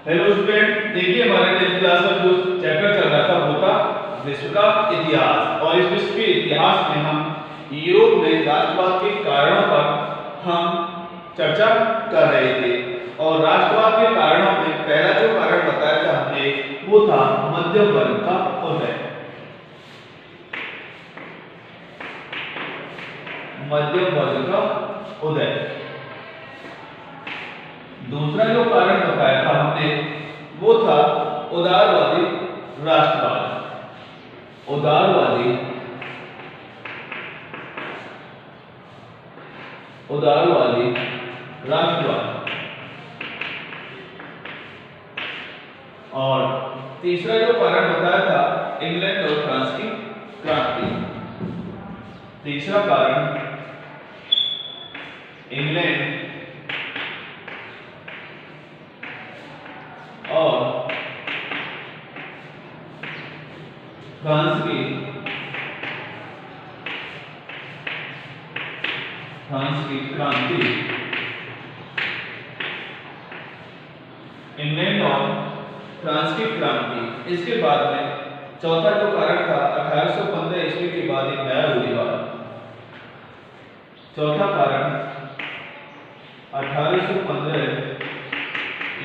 Hello student, देखिए हमारे 10th class में जो चैप्टर चल रहा था वो था विश्व का इतिहास। और इस विश्व के इतिहास में हम यूरोप में राष्ट्रवाद के कारणों पर हम चर्चा कर रहे थे। और राष्ट्रवाद के कारणों में पहला जो कारण बताया था हमने वो था मध्यम वर्ग का उदय। मध्यम वर्ग का उदय। दूसरा जो कारण बताया था हमने वो था उदारवादी राष्ट्रवाद। उदारवादी राष्ट्रवाद। और तीसरा जो कारण बताया था इंग्लैंड और फ्रांस की क्रांति। तीसरा कारण इंग्लैंड और फ्रांस की क्रांति। इंग्लैंड और फ्रांस की क्रांति। इसके बाद में चौथा जो कारण था 1815 ईस्वी के बाद एक नया रूढ़िवाद। चौथा कारण 1815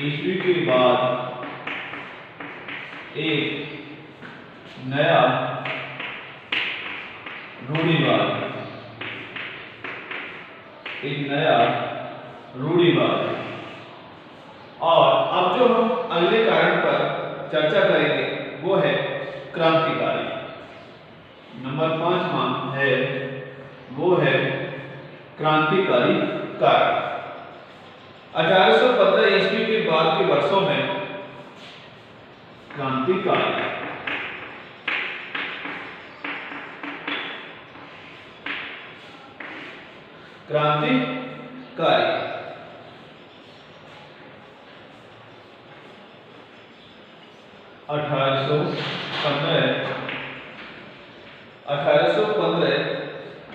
ईस्वी के बाद एक नया रूढ़िवाद। और अब जो हम अगले कारण पर चर्चा करेंगे वो है क्रांतिकारी। नंबर 5 है वो है क्रांतिकारी कारण। 1815 ईस्वी के बाद के वर्षों में क्रांतिकारी 1815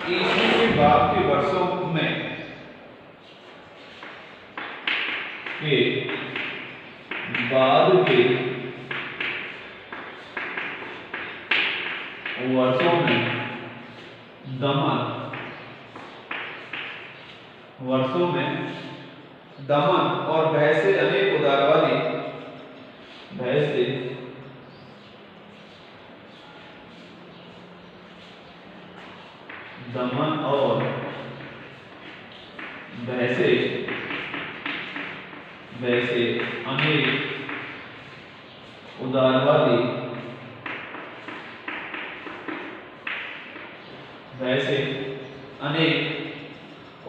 ईस्वी के बाद के वर्षों में दमन और भय से अनेक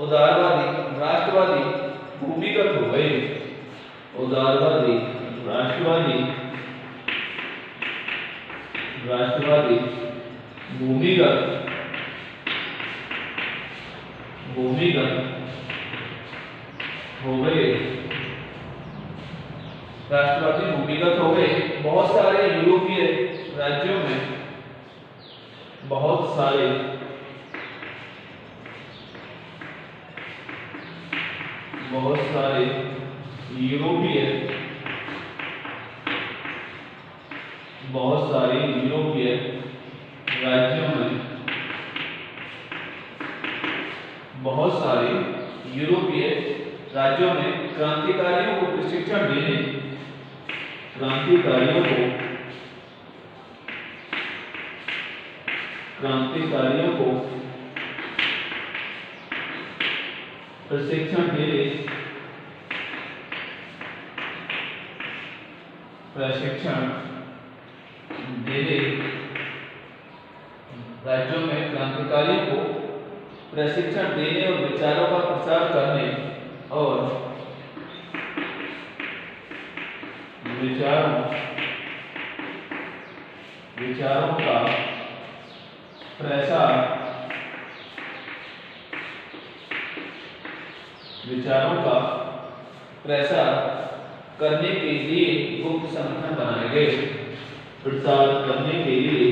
उदारवादी राष्ट्रवादी भूमिगत हो गए। उदारवादी राष्ट्रवादी भूमिगत हो गए। राष्ट्रवादी भूमिगत हो गए। बहुत सारे यूरोपीय राज्यों में बहुत सारे यूरोपीय राज्यों में क्रांतिकारियों को प्रशिक्षण देने प्रशिक्षण देने और विचारों का प्रसार करने और विचारों का प्रसार करने के लिए गुप्त संगठन बनाए गए। प्रसार करने के लिए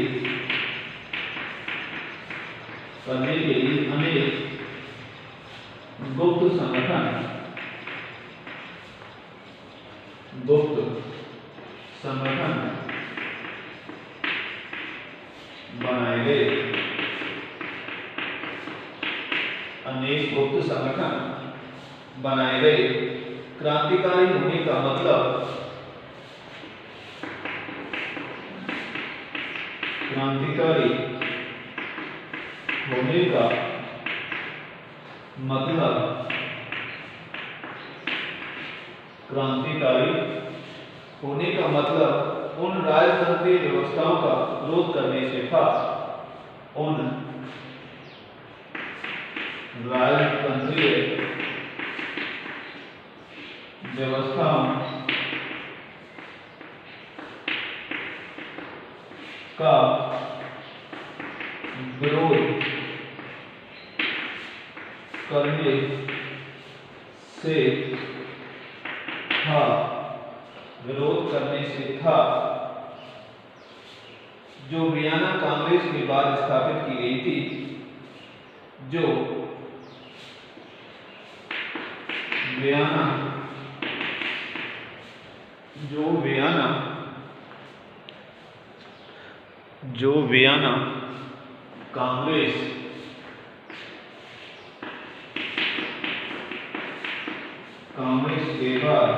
अनेक गुप्त संगठन गुप्त संगठन बनाए गए। अनेक गुप्त संगठन बनाए गए। क्रांतिकारी होने का मतलब, क्रांतिकारी होने का मतलब, क्रांतिकारी होने का मतलब उन राजतंत्रीय व्यवस्थाओं का विरोध करने से था। उन राजतंत्रीय व्यवस्थाओं का विरोध करने से था। विरोध करने से था। जो वियना कांग्रेस के बाद स्थापित की गई थी, जो वियना कांग्रेस के बाद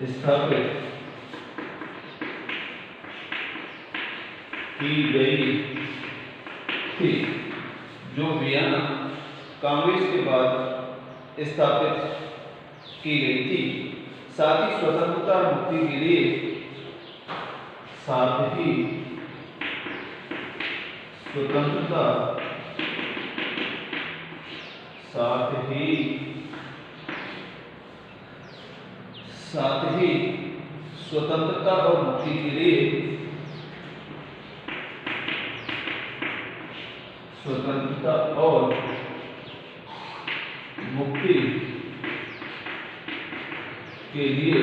स्थापित की गई थी, जो वियना कांग्रेस के बाद स्थापित की गई थी, साथ ही स्वतंत्रता और मुक्ति के लिए, साथ ही स्वतंत्रता, स्वतंत्रता और मुक्ति के लिए, स्वतंत्रता और मुक्ति के लिए,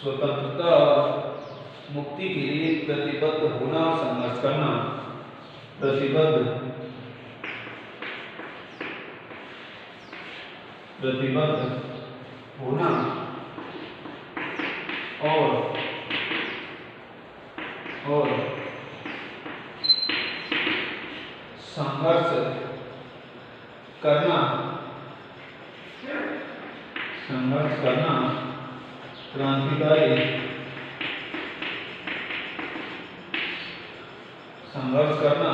स्वतंत्रता और मुक्ति के लिए प्रतिबद्ध होना और संघर्ष करना, प्रतिबद्ध होना और संघर्ष करना, क्रांतिकारी, संघर्ष करना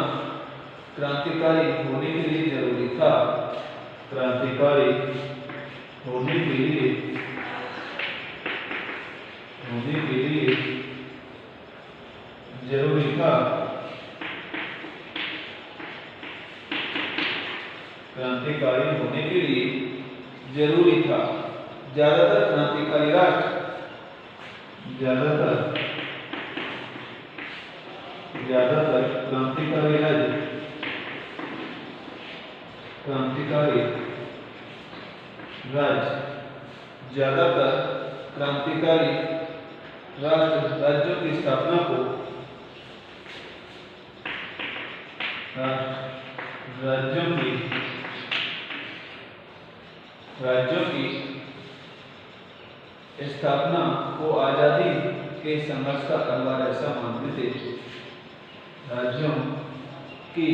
क्रांतिकारी होने के लिए जरूरी था। क्रांतिकारी होने के लिए जरूरी था। क्रांतिकारी होने के लिए जरूरी था। ज्यादातर क्रांतिकारी राष्ट्र, ज्यादातर क्रांतिकारी राज्य, ज्यादातर क्रांतिकारी राज्यों की स्थापना को, राज्यों की स्थापना को आजादी के संघर्ष का अनिवार्य हिस्सा मानते थे। राज्यों की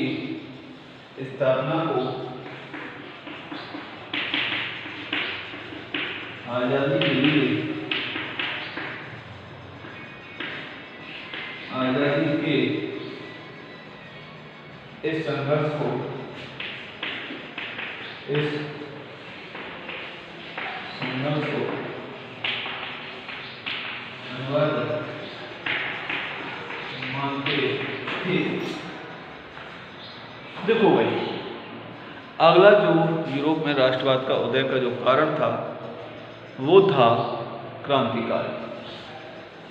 स्थापना को आजादी के लिए, आजादी के इस संघर्ष को, अनिवार्य मानते थे। देखो भाई, अगला जो यूरोप में राष्ट्रवाद का उदय का जो कारण था वो था क्रांतिकारी।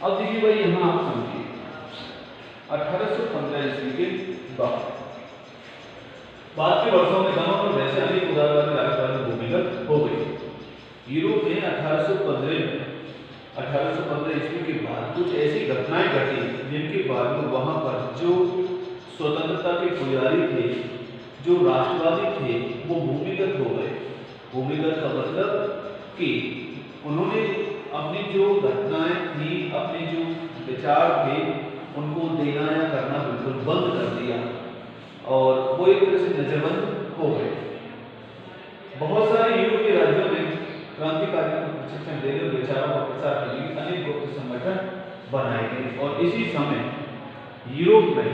अब देखिए भाई, यहाँ आप समझिए 1815 ईस्वी के बाद के वर्षों में दोनों में वैसे अनेक उदारवादी राष्ट्रवाद भूमिगत हो गई। यूरोप में 1815 ईस्वी के बाद कुछ ऐसी घटनाएं घटी जिनके बाद में वहां पर जो स्वतंत्रता के पुजारी थे, जो राष्ट्रवादी थे, वो भूमिगत हो गए। भूमिगत का मतलब अपने जो विचार थे उनको देना या करना बिल्कुल बंद कर दिया और वो एक तरह से नजरबंद हो गए। बहुत सारे यूरोपीय राज्यों में क्रांतिकारियों को प्रशिक्षण देने और विचारों का प्रसार के लिए अनेक गुप्त संगठन बनाए गए और इसी समय यूरोप में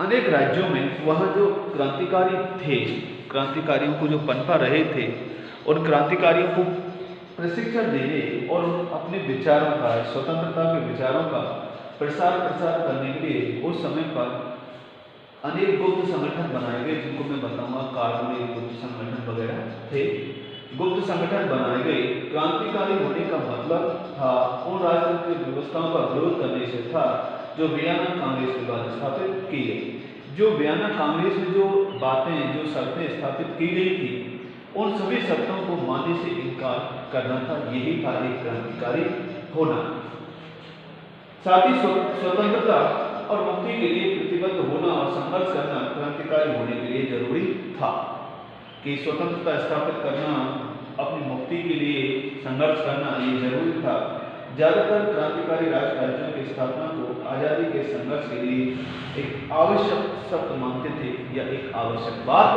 अनेक राज्यों में वहाँ जो क्रांतिकारी थे, क्रांतिकारियों को जो पनपा रहे थे, उन क्रांतिकारियों को प्रशिक्षण देने और अपने विचारों का, स्वतंत्रता के विचारों का प्रसार करने के लिए उस समय पर अनेक गुप्त संगठन बनाए गए, जिनको मैं बताऊंगा। कार्बोनेट गुप्त संगठन वगैरह थे, गुप्त संगठन बनाए गए। क्रांतिकारी होने का मतलब था उन राजनीतिक व्यवस्थाओं का विरोध करने से था जो वियना कांग्रेस के द्वारा स्थापित की गई। जो वियना कांग्रेस में जो बातें, जो शर्तें स्थापित की गई थी, उन सभी शर्तों को मानने से इनकार करना था। यही था एक क्रांतिकारी होना। साथ ही स्वतंत्रता और मुक्ति के लिए प्रतिबद्ध होना और संघर्ष करना क्रांतिकारी होने के लिए जरूरी था। कि स्वतंत्रता स्थापित करना, अपनी मुक्ति के लिए संघर्ष करना ये जरूरी था। ज्यादातर क्रांतिकारी राज्यों की स्थापना को आजादी के संघर्ष के लिए एक आवश्यक शर्त मानते थे या एक आवश्यक बात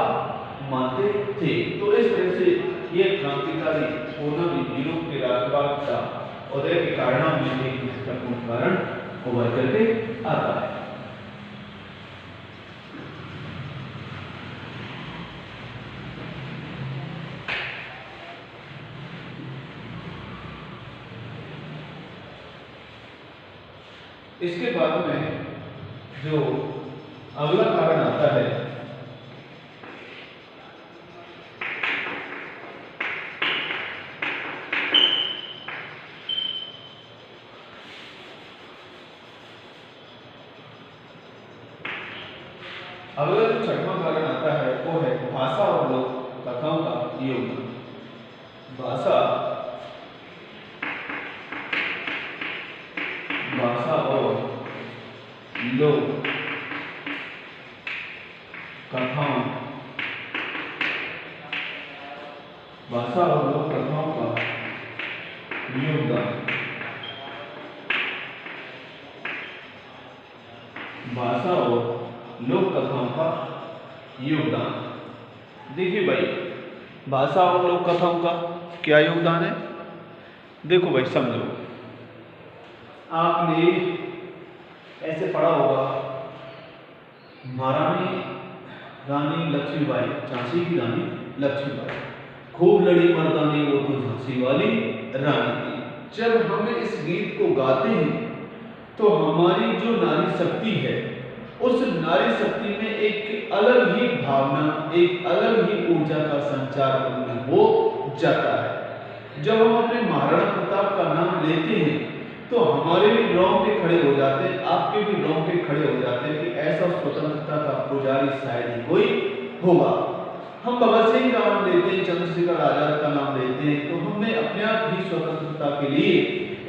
मानते थे। तो इस तरह से ये क्रांतिकारी होना भी यूरोप के राष्ट्रवाद का उदय के कारणों में एक महत्वपूर्ण कारण उभर करके आता है। इसके बाद में जो अगला कारण आता है अगला जो छठवां कारण आता है वो है भाषा और लोक कथाओं का योगदान। भाषा और लोक कथाओं भाषा और लोक कथाओं का योगदान। भाषा और लोक कथाओं का योगदान। देखिए भाई, भाषा और लोक कथाओं का क्या योगदान है? देखो भाई, समझो, आपने ऐसे पढ़ा होगा, महारानी रानी लक्ष्मीबाई, झांसी की रानी लक्ष्मीबाई, खूब लड़ी मर्दानी वो तो झांसी वाली रानी थी। जब हम इस गीत को गाते हैं तो हमारी जो नारी शक्ति है, उस नारी शक्ति में एक अलग ही भावना, एक अलग ही ऊर्जा का संचार हो जाता है। जब हम अपने महाराणा प्रताप का नाम लेते हैं तो हमारे भी रोंगटे खड़े हो जाते हैं, आपके भी रोंगटे खड़े हो जाते हैं कि ऐसा स्वतंत्रता का पुजारी शायद ही कोई होगा। हम भगत सिंह का नाम लेते हैं, चंद्रशेखर आजाद का नाम लेते हैं, तो हमें अपने आप ही स्वतंत्रता के लिए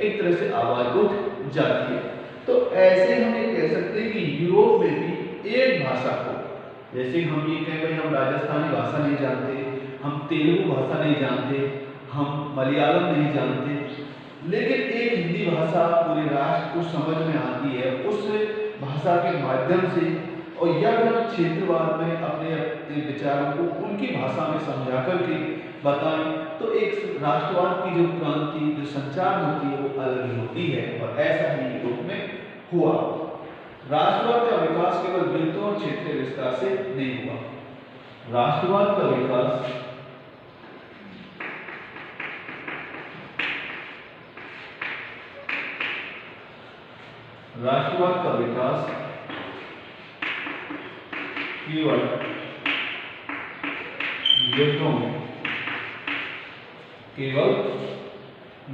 एक तरह से आवाज उठ जाती है। तो ऐसे हम ये कह सकते हैं कि यूरोप में भी एक भाषा को, जैसे हम ये कहें भाई हम राजस्थानी भाषा नहीं जानते, हम तेलुगु भाषा नहीं जानते, हम मलयालम नहीं जानते, लेकिन एक हिंदी भाषा पूरे राष्ट्र को समझ में आती है। उस भाषा के माध्यम से और या फिर हम क्षेत्रवाद में अपने विचारों को उनकी भाषा में समझा करके बताएं तो एक राष्ट्रवाद की जो क्रांति, जो संचार होती है वो अलग ही होती है। और ऐसा ही यूरोप में हुआ। राष्ट्रवाद का विकास केवल युद्धों और क्षेत्रीय विस्तार से नहीं हुआ। राष्ट्रवाद का विकास केवल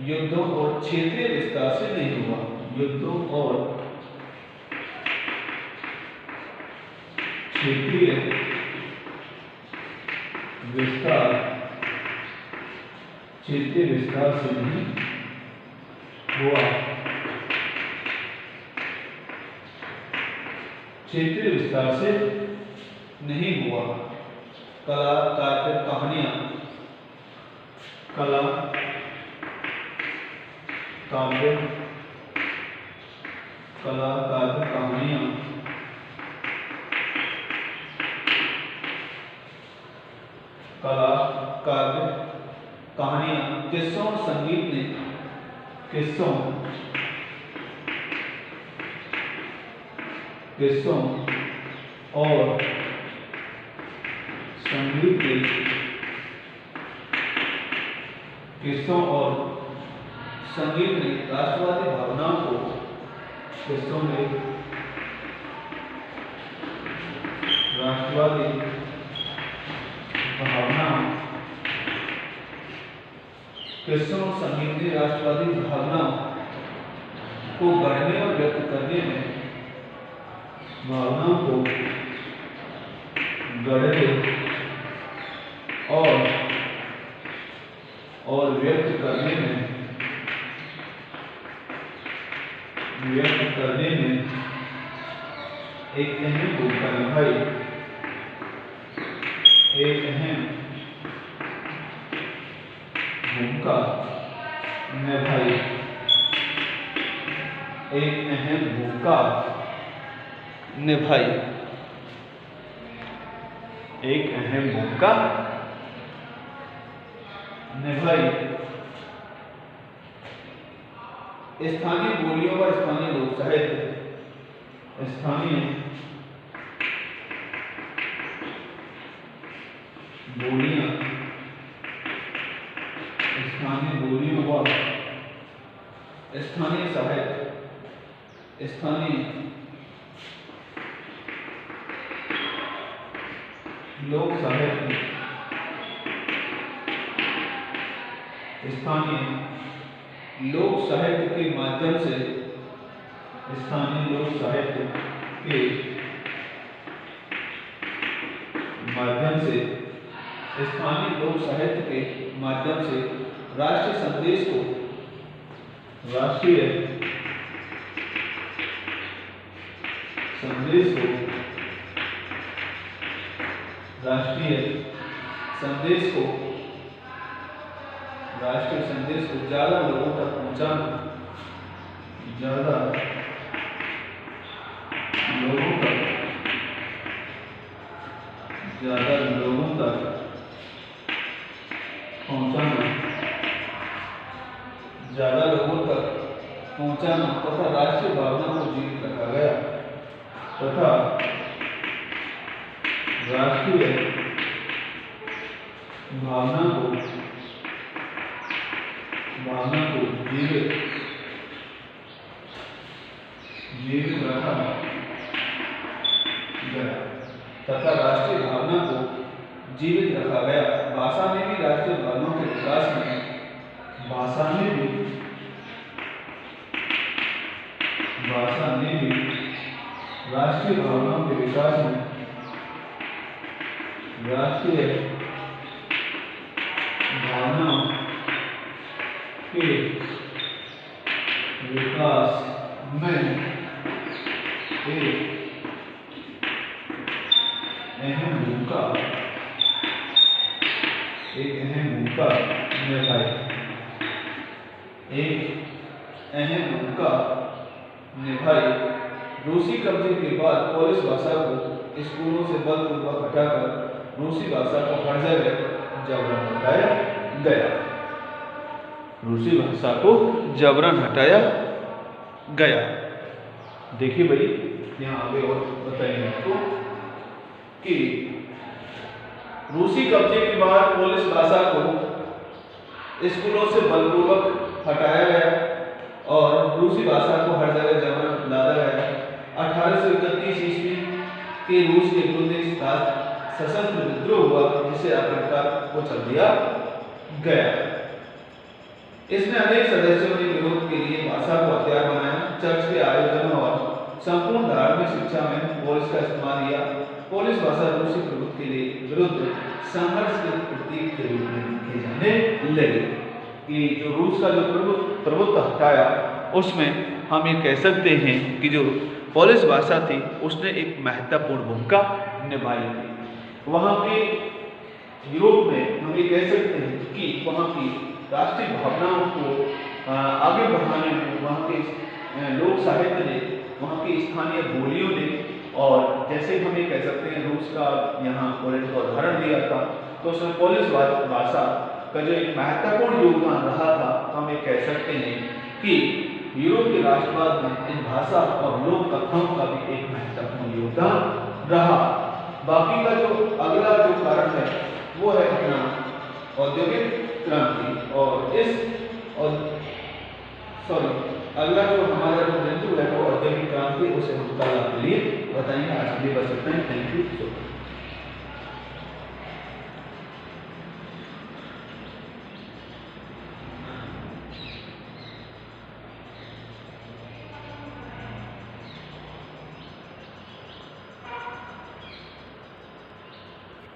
युद्धों और क्षेत्रीय विस्तार से नहीं हुआ। युद्धों और क्षेत्रीय विस्तार से नहीं हुआ। क्षेत्रीय विस्तार से नहीं हुआ। कला, काव्य, कहानियां, कला, काव्य, कला, काव्य, कहानियां, कला, काव्य, कहानियां, किस्सों और संगीत ने किस्सों और संगीत ने राष्ट्रवादी भावनाओं को राष्ट्रवादी भावनाओं किस्सों और संगीत ने राष्ट्रवादी भावनाओं को गढ़ने और व्यक्त करने में भावनाओं को गढ़ने और व्यक्त करने में एक अहम भूमिका निभाई। एक अहम भूमिका निभाई। स्थानीय बोलियों व स्थानीय लोक साहित्य, स्थानीय बोलियों व स्थानीय साहित्य, स्थानीय लोक साहित्य, स्थानीय लोक साहित्य के माध्यम से स्थानीय लोक साहित्य के माध्यम से राष्ट्रीय संदेश को ज्यादा लोगों तक पहुंचाना, ज्यादा लोगों तक पहुंचाना तथा राष्ट्रीय भावना को जीवित रखा गया तथा राष्ट्रीय भावना को जीवित रखा गया। भाषा ने भी राष्ट्रीय भावनाओं के विकास में राष्ट्रीय भावनाओं के विकास में एक अहम भूमिका निभाई। रूसी कब्जे के बाद पोलिश भाषा को स्कूलों से बलपूर्वक हटाकर रूसी भाषा को हर जगह जबरन हटाया गया। देखिए भाई, यहाँ आगे और बताएंगे आपको कि रूसी कब्जे के बाद पोलिश भाषा को स्कूलों से बलपूर्वक हटाया गया और रूसी भाषा को हर जगह जबरन लादा गया। 1831 ईस्वी के रूस के विरुद्ध एक सशस्त्र विद्रोह हुआ जिसे आखिरकार को चल दिया गया। इसमें अनेक सदस्यों ने विरोध के लिए भाषा को हथियार बनाया। चर्च के आयोजनों और संपूर्ण धार्मिक शिक्षा में पोलिश का इस्तेमाल किया। पोलिश भाषा रूसी प्रभुत्व के लिए विरुद्ध संघर्ष के प्रतीक के रूप में लिखी जाने लगी। कि जो रूस का जो प्रभुत्व हटाया उसमें हम ये कह सकते हैं कि जो पोलिश भाषा थी उसने एक महत्वपूर्ण भूमिका निभाई थी। वहाँ के यूरोप में हम ये कह सकते हैं कि वहाँ की राष्ट्रीय भावनाओं को आगे बढ़ाने में वहाँ के लोक साहित्य ने, वहाँ की स्थानीय बोलियों ने, और जैसे हम ये कह सकते हैं रूस का यहाँ पोलैंड का उदाहरण दिया था, तो उसमें पोलिश भाषा का जो एक महत्वपूर्ण योगदान रहा था, तो हम ये कह सकते हैं कि यूरोप के राष्ट्रवाद में इन भाषा और लोक कथाओं का भी एक महत्वपूर्ण योगदान रहा। बाकी का जो अगला जो कारण है वो है अपना औद्योगिक क्रांति, और अगला जो हमारा जो बिंदु है वो औद्योगिक क्रांति, उसे हम कल आपके लिए बताएंगे। आज के लिए बस इतना ही। Thank you so much.